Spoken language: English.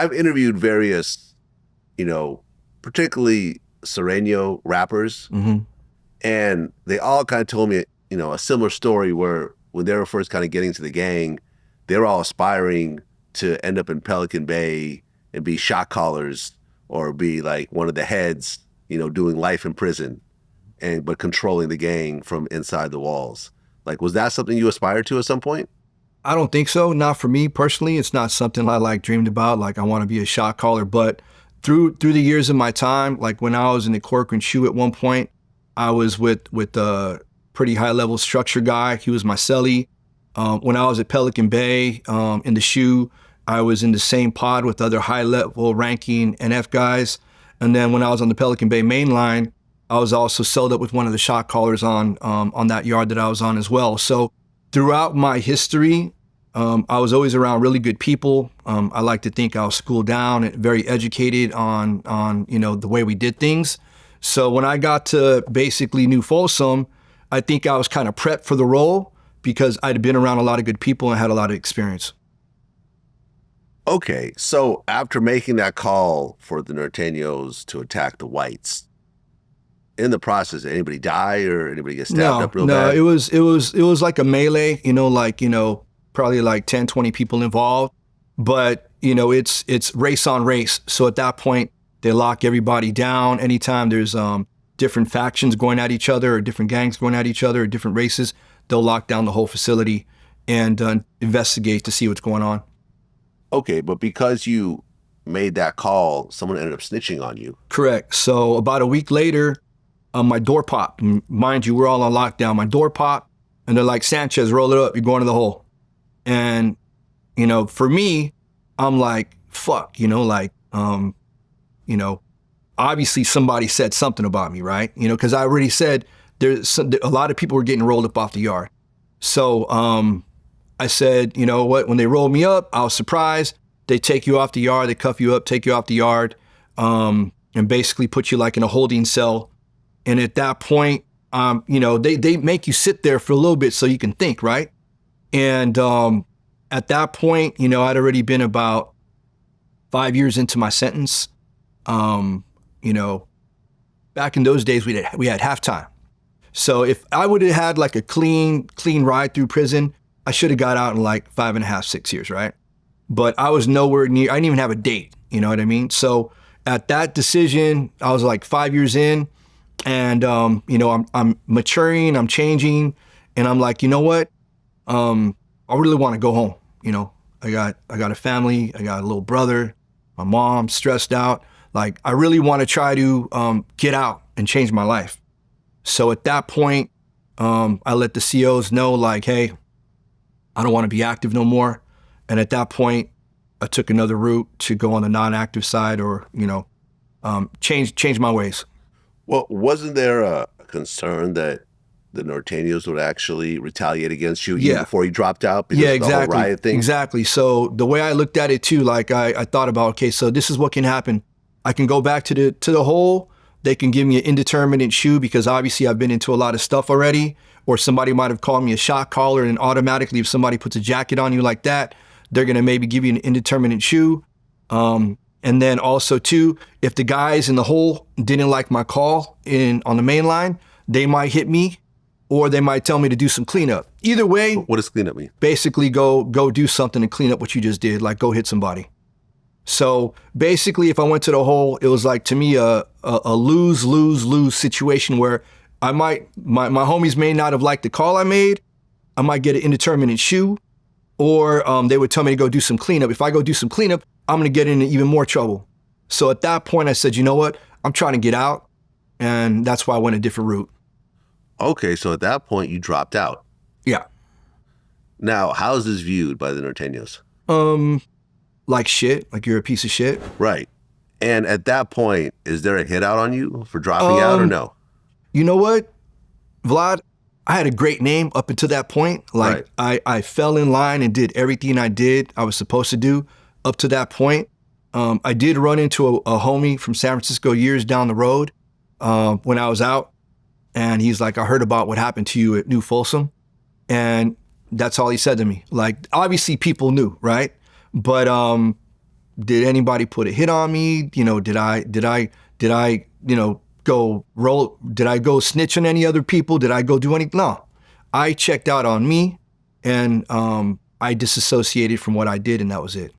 I've interviewed various, you know, particularly Sereno rappers, and they all kind of told me, you know, a similar story where when they were first kind of getting into the gang, they were all aspiring to end up in Pelican Bay and be shot callers or be like one of the heads, you know, doing life in prison, but controlling the gang from inside the walls. Like, was that something you aspired to at some point? I don't think so. Not for me personally. It's not something I like dreamed about. Like I want to be a shot caller. But through the years of my time, like when I was in the Corcoran SHU at one point, I was with a pretty high level structure guy. He was my cellie. When I was at Pelican Bay in the SHU, I was in the same pod with other high level ranking NF guys. And then when I was on the Pelican Bay main line, I was also celled up with one of the shot callers on that yard that I was on as well. So throughout my history, I was always around really good people. I like to think I was schooled down and very educated on you know the way we did things. So when I got to basically New Folsom, I think I was kind of prepped for the role because I'd been around a lot of good people and had a lot of experience. Okay, so after making that call for the Norteños to attack the whites, in the process, did anybody die or anybody get stabbed up real bad? No, it was like a melee, probably like 10, 20 people involved. But, it's race on race. So at that point, they lock everybody down. Anytime there's different factions going at each other or different gangs going at each other or different races, they'll lock down the whole facility and investigate to see what's going on. Okay, but because you made that call, someone ended up snitching on you. Correct. So about a week later, my door popped. Mind you, we're all on lockdown. My door popped, and they're like, Sanchez, roll it up. You're going to the hole. And, for me, I'm like, fuck, obviously somebody said something about me, right? Because I already said a lot of people were getting rolled up off the yard. So I said, you know what, when they rolled me up, I was surprised. They take you off the yard, they cuff you up, take you off the yard, and basically put you like in a holding cell. And at that point, they make you sit there for a little bit so you can think, right? And at that point, I'd already been about 5 years into my sentence. Back in those days, we had halftime. So if I would have had like a clean ride through prison, I should have got out in like 5.5, 6 years, right? But I was nowhere near, I didn't even have a date, you know what I mean? So at that decision, I was like 5 years in, and I'm maturing, I'm changing, and I'm like, you know what? I really want to go home. I got a family, I got a little brother, my mom's stressed out. Like, I really want to try to get out and change my life. So at that point, I let the COs know, like, hey, I don't want to be active no more. And at that point, I took another route to go on the non-active side, or, change my ways. Well, wasn't there a concern that the Norteños would actually retaliate against you even before you dropped out because of the whole riot thing? Exactly. So the way I looked at it too, like I thought about, okay, so this is what can happen. I can go back to the hole. They can give me an indeterminate SHU because obviously I've been into a lot of stuff already, or somebody might have called me a shot caller, and automatically if somebody puts a jacket on you like that, they're going to maybe give you an indeterminate SHU. And then also too, if the guys in the hole didn't like my call on the main line, they might hit me, or they might tell me to do some cleanup. Either way. What does cleanup mean? Basically go do something and clean up what you just did, like go hit somebody. So basically, if I went to the hole, it was like, to me, a lose situation where my homies may not have liked the call I made. I might get an indeterminate SHU, or they would tell me to go do some cleanup. If I go do some cleanup, I'm going to get into even more trouble. So at that point, I said, you know what? I'm trying to get out. And that's why I went a different route. Okay, so at that point, you dropped out. Yeah. Now, how is this viewed by the Norteños? Like shit, like you're a piece of shit. Right. And at that point, is there a hit out on you for dropping out or no? You know what, Vlad? I had a great name up until that point. Like, right. I fell in line and did everything I was supposed to do up to that point. I did run into a homie from San Francisco years down the road when I was out. And he's like, I heard about what happened to you at New Folsom. And that's all he said to me. Like, obviously people knew, right? But did anybody put a hit on me? You know, did I, you know, did I go snitch on any other people? Did I go do anything? No, I checked out on me, and I disassociated from what I did, and that was it.